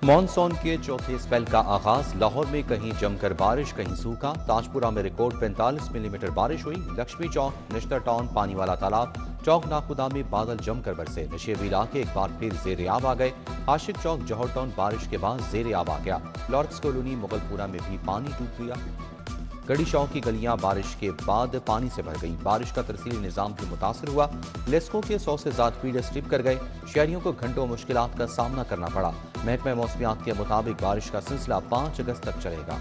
Monsoon के चौथे spell का आगाज। लाहौर में कहीं जमकर बारिश, कहीं सूखा। ताजपुरा में रिकॉर्ड 45 मिलीमीटर बारिश हुई। लक्ष्मी चौक, निश्तर टाउन, पानी वाला तालाब, चौक नाखुदा में बादल जमकर बरसे। नशेबी इलाके एक बार फिर जेर आब आ गए। आशिक चौक, जौहर टाउन बारिश के बाद जेर आब आ गया। लॉर्ड्स कॉलोनी, मुगलपुरा में भी पानी डूब गया। गढ़ी चौक की गलियां बारिश के बाद पानी से भर गई। बारिश का तरसीली निजाम भी मुतासर हुआ। लेस्को के 100 से ज्यादा फीडर स्लिप कर गए। शहरियों को घंटों मुश्किलात का सामना करना पड़ा। महकमा मौसमियात के मुताबिक बारिश का सिलसिला 5 अगस्त तक चलेगा।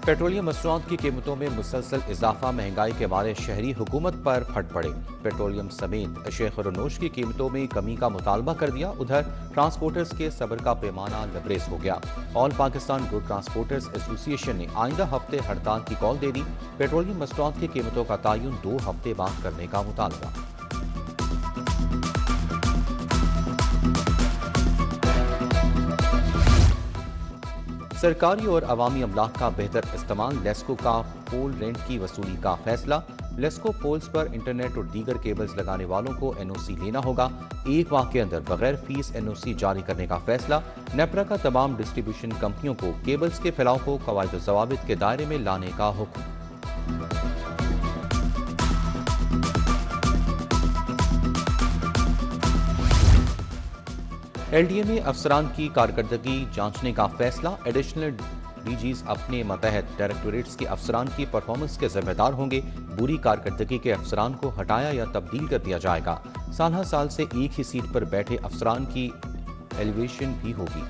पेट्रोलियम मसनूआत की कीमतों में मुसलसल इजाफा, महंगाई के बारे शहरी हुकूमत पर फट पड़े। पेट्रोलियम समेत अशिया खुर्दनोश की कीमतों में कमी का मुतालबा कर दिया। उधर ट्रांसपोर्टर्स के सब्र का पैमाना लबरेज हो गया। All Pakistan good transporters association ने आइंदा हफ्ते हड़ताल की कॉल दे दी। पेट्रोलियम मसनूआत की कीमतों का तयन 2 हफ्ते बाद करने का मुतालबा। सरकारी और अवामी अमलाक का बेहतर इस्तेमाल। लेस्को का पोल रेंट की वसूली का फैसला। लेस्को पोल्स पर इंटरनेट और दीगर केबल्स लगाने वालों को एनओसी लेना होगा। एक माह के अंदर बगैर फीस एनओसी जारी करने का फैसला। नेपरा का तमाम डिस्ट्रीब्यूशन कंपनियों को केबल्स के फैलाव को कवायद ज़वाबित के दायरे में लाने का हुक्म। एलडीए में अफसरान की कारकर्दगी जांचने का फैसला। एडिशनल डीजीज अपने मतहत डायरेक्टोरेट्स के अफसरान की परफॉर्मेंस के जिम्मेदार होंगे। बुरी कारकर्दगी के अफसरान को हटाया या तब्दील कर दिया जाएगा। साल से एक ही सीट पर बैठे अफसरान की एलिवेशन भी होगी।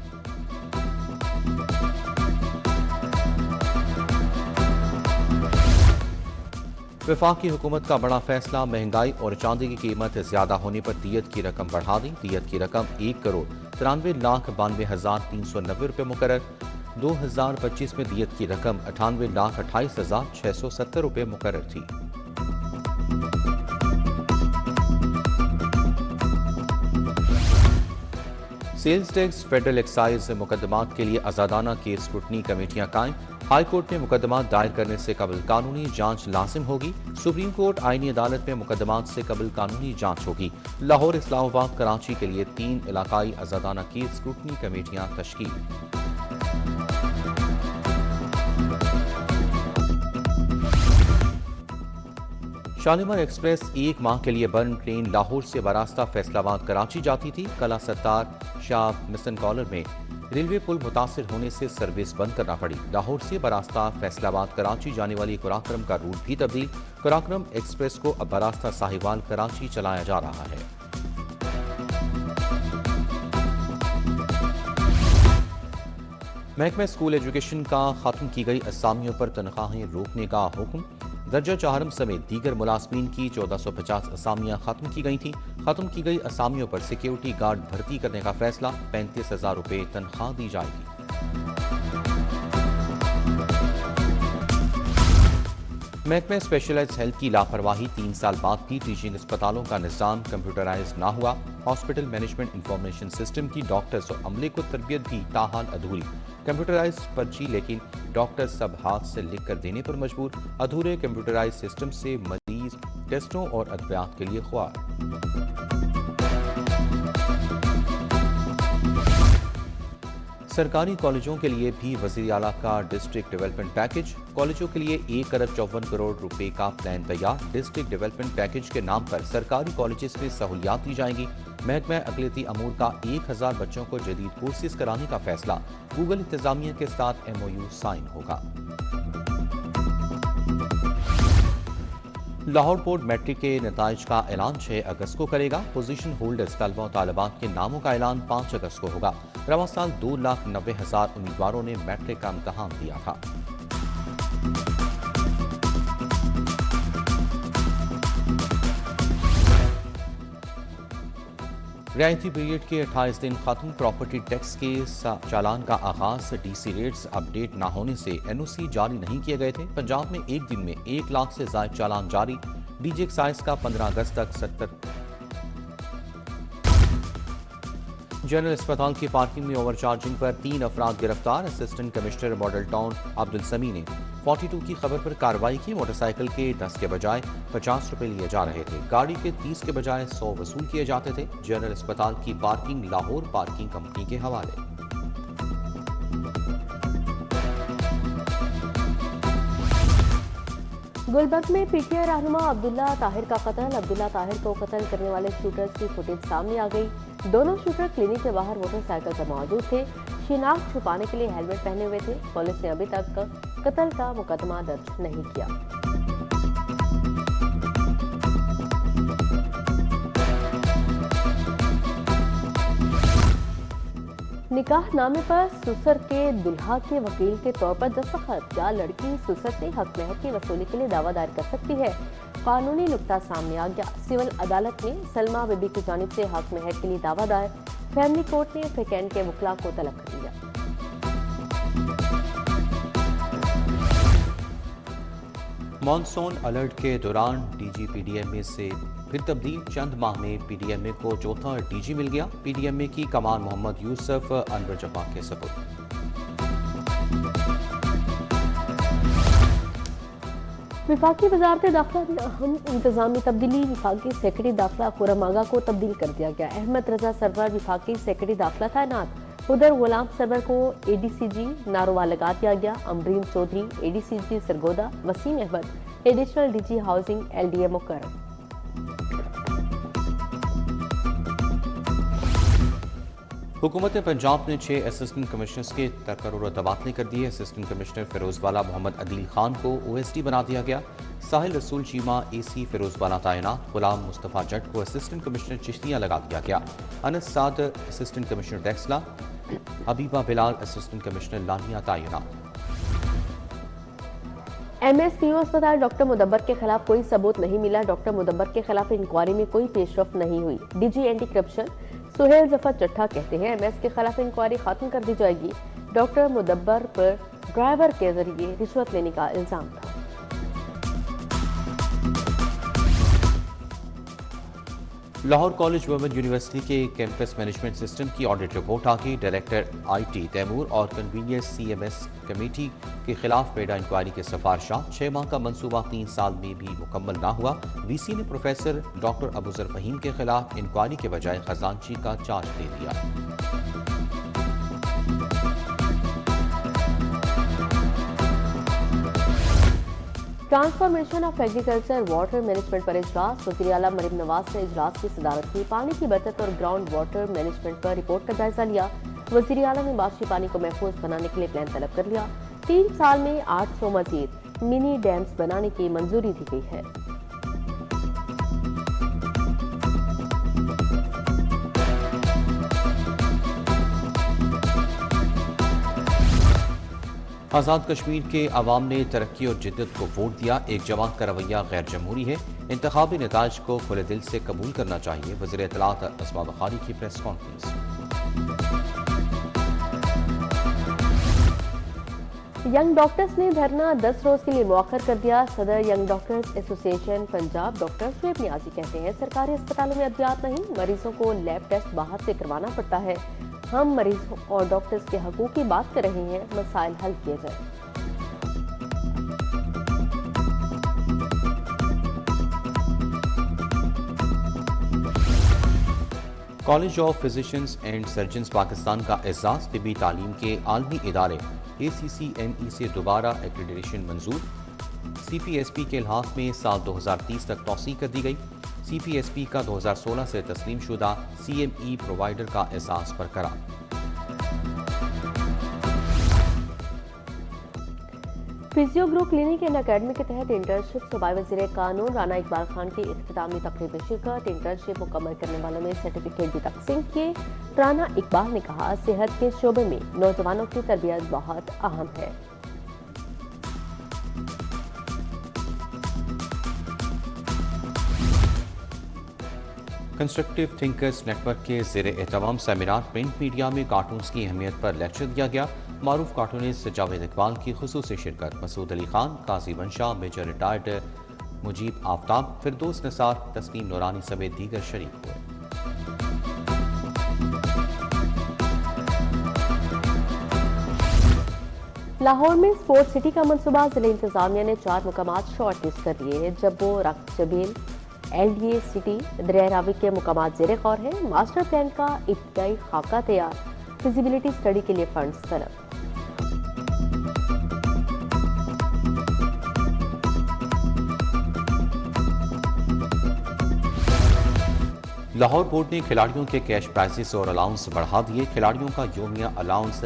वफाकी हुकूमत का बड़ा फैसला। महंगाई और चांदी की कीमत ज्यादा होने पर दियत की रकम बढ़ा दी। दियत की रकम 1,93,92,390 रुपये मुकर्रर। 2025 में दियत की रकम 98,28,670 रुपये मुकर्रर थी। सेल्स टैक्स, फेडरल एक्साइज मुकदमात के लिए आजादाना केस स्क्रूटनी कमेटियां कायम। हाई कोर्ट में मुकदमात दायर करने से कबल कानूनी जांच लाजिम होगी। सुप्रीम कोर्ट आईनी अदालत में मुकदमात से कबल कानूनी जांच होगी। लाहौर, इस्लामाबाद, कराची के लिए 3 इलाकाई आजादाना केस स्क्रूटनी कमेटियां तश्कील। शालीमार एक्सप्रेस एक माह के लिए बंद। ट्रेन लाहौर से बरास्ता फैसलाबाद कराची जाती थी। कला सत्तार शाह मिसन कॉलर में रेलवे पुल मुतासिर होने से सर्विस बंद करना पड़ी। लाहौर से बरास्ता फैसलाबाद कराची जाने वाली कुराक्रम का रूट भी तब्दील। कुराक्रम एक्सप्रेस को अब बरास्ता साहिवाल कराची चलाया जा रहा है। महकमा स्कूल एजुकेशन का खत्म की गई असामियों पर तनख्वाहें रोकने का हुक्म। दर्जा चाहरम समेत दीगर मुलाजमीन की 1450 असामियां खत्म की गई थीं। खत्म की गई असामियों पर सिक्योरिटी गार्ड भर्ती करने का फैसला। 35,000 रुपये तनख्वाह दी जाएगी। महकमा स्पेशलाइज्ड हेल्थ की लापरवाही। 3 साल बाद भी टीचिंग अस्पतालों का निज़ाम कंप्यूटराइज ना हुआ। हॉस्पिटल मैनेजमेंट इंफॉर्मेशन सिस्टम की डॉक्टर्स और अमले को तरबियत भी ताहाल अधूरी। कंप्यूटराइज पर्ची लेकिन डॉक्टर सब हाथ से लिख कर देने पर मजबूर। अधूरे कंप्यूटराइज सिस्टम से मरीज टेस्टों और अद्वियात के लिए ख्वार। सरकारी कॉलेजों के लिए भी वज़ीर आला का डिस्ट्रिक्ट डेवलपमेंट पैकेज। कॉलेजों के लिए 1,54 करोड़ रुपए का प्लान तैयार। डिस्ट्रिक्ट डेवलपमेंट पैकेज के नाम पर सरकारी कॉलेजेस में सहूलियात दी जाएंगी। महकमा अक़लियती अमूर का 1000 बच्चों को जदीद कोर्सेज कराने का फैसला। गूगल इंतजामिया के साथ MOU साइन होगा। लाहौर बोर्ड मैट्रिक के नताइज का ऐलान 6 अगस्त को करेगा। पोजीशन होल्डर्स तलबा और तालिबात के नामों का ऐलान 5 अगस्त को होगा। रवां साल 2,90,000 उम्मीदवारों ने मैट्रिक का इम्तहान दिया था। रियायती पीरियड के 28 दिन खत्म। प्रॉपर्टी टैक्स के चालान का आगाज। DC रेट्स अपडेट न होने से NOC जारी नहीं किए गए थे। पंजाब में एक दिन में 1 लाख से ज्यादा चालान जारी। DG एक्साइज का 15 अगस्त तक जनरल अस्पताल की पार्किंग में ओवरचार्जिंग पर 3 अफराद गिरफ्तार। Assistant commissioner model town Abdul समी ने 42 की खबर पर कार्रवाई की। मोटरसाइकिल के 10 के बजाय 50 रुपए लिए जा रहे थे। गाड़ी के 30 के बजाय 100 वसूल किए जाते थे। जनरल अस्पताल की पार्किंग लाहौर पार्किंग कंपनी के हवाले। गुलबर्ग में पीटीआई रहनुमा अब्दुल्ला ताहिर का कत्ल। अब्दुल्ला ताहिर को कत्ल करने वाले शूटर्स की फुटेज सामने आ गई। दोनों शूटर क्लिनिक के बाहर मोटरसाइकिल पर मौजूद थे। शिनाख्त छुपाने के लिए हेलमेट पहने हुए थे। पुलिस ने अभी तक कत्ल का मुकदमा दर्ज नहीं किया। निकाह नामे पर सुसर के दुल्हा के वकील के तौर पर दस्तखत। क्या लड़की सुसर से हक महर की वसूली के लिए दावा दायर कर सकती है? कानूनी नुक्ता सामने आ गया। सिविल अदालत में सलमा बीबी की जानिब से हक महर के लिए दावा दायर। फैमिली कोर्ट ने फेकेंड के वकला को तलब कर दिया। मॉनसून अलर्ट के दौरान डीजी पीडीएमए से फिर तब्दील। चंद माह में पीडीएमए को चौथा डीजी मिल गया। पीडीएमए की कमान मोहम्मद यूसुफ अनवर जब्बा के सपुर्द। विफाकी वजारत दाखिला में अहम इंतजामी तब्दीली। विफाकी सेक्रेटरी दाखिला खुरम आगा को तब्दील कर दिया गया। अहमद रजा सरवर विफाकी सेक्रेटरी दाखिला तैनात। उधर गुलाम सरवर को एडीसीजी नारोवा लगा दिया गया। Amreen Chaudhry ADCG Sargodha. Waseem Ahmad additional DG housing LDA मुकर्रर। हुकूमत पंजाब ने 6 असिस्टेंट कमिश्नर्स के तकर्रुर और तबादले कर दिए। असिस्टेंट कमिश्नर फिरोजवाला मोहम्मद अदील खान को ओएसडी बना दिया गया। साहिल रसूल चीमा एसी फिरोजवाला तैनात। गुलाम मुस्तफ़ा जट को असिस्टेंट कमिश्नर चिश्तियाँ लगा दिया गया। अनस साद असिस्टेंट कमिश्नर डेक्सला। हबीबा बिलाल असिस्टेंट कमिश्नर लानिया तैनात। एमएसपीओ अस्पताल डॉक्टर मुदब्बर के खिलाफ कोई सबूत नहीं मिला। डॉक्टर मुदब्बर के खिलाफ इंक्वायरी में कोई पेशरफ नहीं हुई। DG anti corruption Suhail Zafar Chattha कहते हैं एमएस के खिलाफ इंक्वायरी खत्म कर दी जाएगी। डॉक्टर मुदब्बर पर ड्राइवर के जरिए रिश्वत लेने का इल्जाम था। लाहौर कॉलेज वुमेन यूनिवर्सिटी के कैंपस मैनेजमेंट सिस्टम की ऑडिट रिपोर्ट आ गई। डायरेक्टर आईटी तैमूर और कन्वीनियंस सीएमएस कमेटी के खिलाफ पेडा इंक्वायरी के सिफारिशात। 6 माह का मंसूबा 3 साल में भी मुकम्मल ना हुआ। वीसी ने प्रोफेसर डॉक्टर अबूजर फहीम के खिलाफ इंक्वायरी के बजाय खजानची का चार्ज दे दिया। Transformation of agriculture water management पर इजलास। वज़ीर आला मरीम नवाज ने इजलास की सदारत की। पानी की बचत और ग्राउंड वाटर मैनेजमेंट पर रिपोर्ट का जायजा लिया। वज़ीर आला ने बारिशी पानी को महफूज बनाने के लिए प्लान तलब कर लिया। 3 साल में 800 मजीद मिनी डैम्स बनाने की मंजूरी दी गई है। आज़ाद कश्मीर के अवाम ने तरक्की और जिद्दत को वोट दिया। एक जमात का रवैया गैर जमहूरी है। इंतखाबी नताज को खुले दिल से कबूल करना चाहिए। वज़ीर इत्तलात अस्मा बुखारी की प्रेस कॉन्फ्रेंस। यंग डॉक्टर्स ने धरना 10 रोज के लिए मौखर कर दिया। सदर young doctors association Punjab doctor Shoaib Niazi कहते हैं सरकारी अस्पतालों में अद्वियात नहीं, मरीजों को लैब टेस्ट बाहर से करवाना पड़ता है। हम मरीजों और डॉक्टर्स के हकूक की बात कर रहे हैं, मसाइल हल किए जाए। College of physicians and surgeons Pakistan का एजाज तिब्बी तालीम के आलमी इदारे ACCNE से दोबारा एक्रेडिटेशन मंजूर। CPSP के लिहाज में साल 2030 तक तौसीह कर दी गई। CPSP का 2016 से तस्लीम शुदा CME प्रोवाइडर का एहसास बरकरार। Physio group clinic and academy के तहत इंटर्नशिप सूबाई वज़ीर कानून राना इकबाल खान की इख्तितामी तकरीब में शिरकत। इंटर्नशिप मुकम्मल करने वालों में सर्टिफिकेट भी तकसीम किए। राना इकबाल ने कहा सेहत के शोबे में नौजवानों की तरबियत बहुत अहम है। कंस्ट्रक्टिव थिंकर्स नेटवर्क के ज़ेर एहतमाम सेमिनार प्रिंट मीडिया में कार्टून्स की अहमियत पर लेक्चर दिया गया। मारूफ कार्टूनिस्ट जावेद इकबाल की खुसूसी शिरकत। मसूद अली खान, काजी वंशा, मेजर रिटायर्ड मुजीब आफ्ताब, फिरदौस निसार, तस्लीम नूरानी समेत दीगर शरीक हुए। लाहौर में स्पोर्ट्स सिटी का मंसूबा जिले इंतजामिया ने 4 मुकामात शॉर्ट लिस्ट कर लिए हैं। जब्बो, रक्चबेल, LDA सिटी, दरिया रावी के मुकामात ज़ेरे गौर है। मास्टर प्लान का इब्तदाई खाका तैयार, फिजिबिलिटी स्टडी के लिए फंड्स तलब। लाहौर बोर्ड ने खिलाड़ियों के कैश प्राइजेस और अलाउंस बढ़ा दिए। खिलाड़ियों का योमिया अलाउंस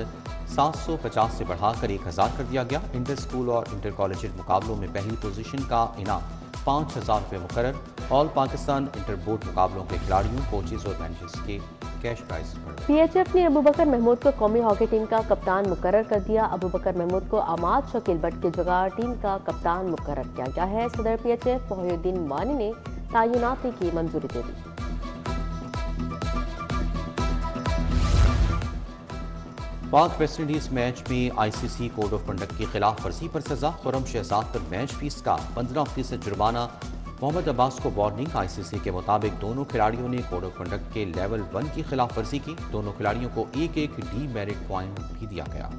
750 से बढ़ाकर 1000 कर दिया गया। इंटर स्कूल और इंटर कॉलेज मुकाबलों में पहली पोजीशन का इनाम 5000 रुपये मुकर्रर। ऑल पाकिस्तान इंटर बोर्ड मुकाबलों के खिलाड़ियों, कोचेज और मैनेजर्स के कैश प्राइज बढ़े। PHF ने अबू बकर महमूद को कौमी हॉकी टीम का कप्तान मुकर्रर कर दिया। अबू बकर महमूद को अमाद शकील भट्ट की जगह टीम का कप्तान मुकर्रर किया गया है। सदर PHF मोहिउद्दीन वानी ने तयनाती की मंजूरी दे दी। पाक वेस्ट इंडीज मैच में ICC कोड ऑफ कंडक्ट की खिलाफ वर्जी पर सजा। खुर्रम शहजाद पर मैच फीस का 15% जुर्माना। मोहम्मद अब्बास को वार्निंग। ICC के मुताबिक दोनों खिलाड़ियों ने कोड ऑफ कंडक्ट के लेवल 1 की खिलाफ वर्जी की। दोनों खिलाड़ियों को एक डीमेरिट पॉइंट भी दिया गया।